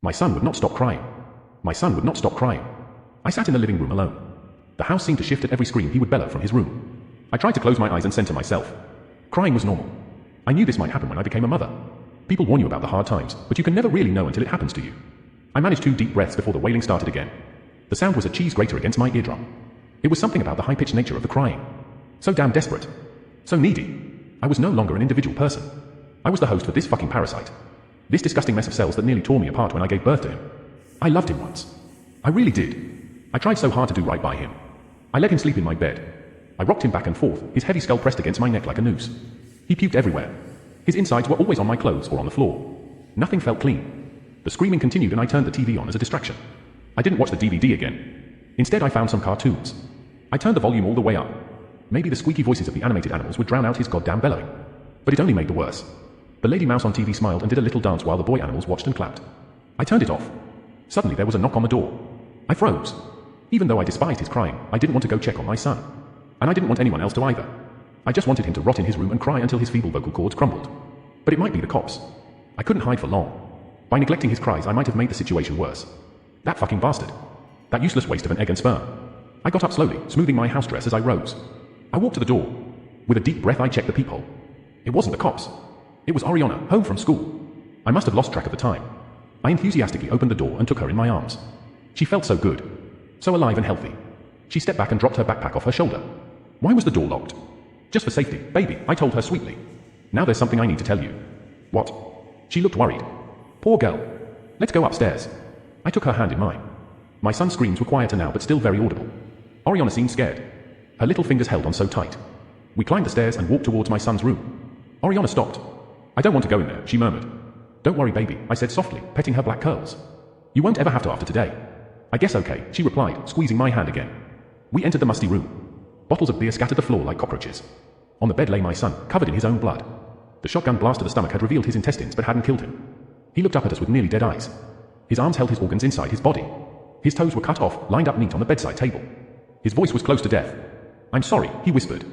My son would not stop crying. My son would not stop crying. I sat in the living room alone. The house seemed to shift at every scream he would bellow from his room. I tried to close my eyes and center myself. Crying was normal. I knew this might happen when I became a mother. People warn you about the hard times, but you can never really know until it happens to you. I managed 2 deep breaths before the wailing started again. The sound was a cheese grater against my eardrum. It was something about the high-pitched nature of the crying. So damn desperate. So needy. I was no longer an individual person. I was the host for this fucking parasite. This disgusting mess of cells that nearly tore me apart when I gave birth to him. I loved him once. I really did. I tried so hard to do right by him. I let him sleep in my bed. I rocked him back and forth, his heavy skull pressed against my neck like a noose. He puked everywhere. His insides were always on my clothes or on the floor. Nothing felt clean. The screaming continued and I turned the TV on as a distraction. I didn't watch the DVD again. Instead I found some cartoons. I turned the volume all the way up. Maybe the squeaky voices of the animated animals would drown out his goddamn bellowing. But it only made the worse. The lady mouse on TV smiled and did a little dance while the boy animals watched and clapped. I turned it off. Suddenly there was a knock on the door. I froze. Even though I despised his crying, I didn't want to go check on my son. And I didn't want anyone else to either. I just wanted him to rot in his room and cry until his feeble vocal cords crumbled. But it might be the cops. I couldn't hide for long. By neglecting his cries I might have made the situation worse. That fucking bastard. That useless waste of an egg and sperm. I got up slowly, smoothing my house dress as I rose. I walked to the door. With a deep breath I checked the peephole. It wasn't the cops. It was Oriana, home from school. I must have lost track of the time. I enthusiastically opened the door and took her in my arms. She felt so good. So alive and healthy. She stepped back and dropped her backpack off her shoulder. Why was the door locked? Just for safety, baby, I told her sweetly. Now there's something I need to tell you. What? She looked worried. Poor girl. Let's go upstairs. I took her hand in mine. My son's screams were quieter now but still very audible. Oriana seemed scared. Her little fingers held on so tight. We climbed the stairs and walked towards my son's room. Oriana stopped. I don't want to go in there, she murmured. Don't worry, baby, I said softly, petting her black curls. You won't ever have to after today. I guess okay, she replied, squeezing my hand again. We entered the musty room. Bottles of beer scattered the floor like cockroaches. On the bed lay my son, covered in his own blood. The shotgun blast to the stomach had revealed his intestines but hadn't killed him. He looked up at us with nearly dead eyes. His arms held his organs inside his body. His toes were cut off, lined up neat on the bedside table. His voice was close to death. I'm sorry, he whispered.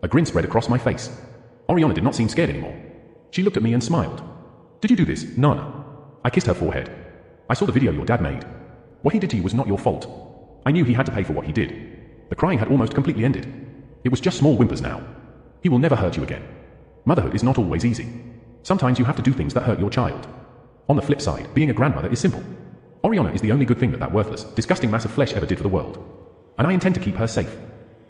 A grin spread across my face. Oriana did not seem scared anymore. She looked at me and smiled. Did you do this, Nana? I kissed her forehead. I saw the video your dad made. What he did to you was not your fault. I knew he had to pay for what he did. The crying had almost completely ended. It was just small whimpers now. He will never hurt you again. Motherhood is not always easy. Sometimes you have to do things that hurt your child. On the flip side, being a grandmother is simple. Oriana is the only good thing that worthless, disgusting mass of flesh ever did for the world. And I intend to keep her safe.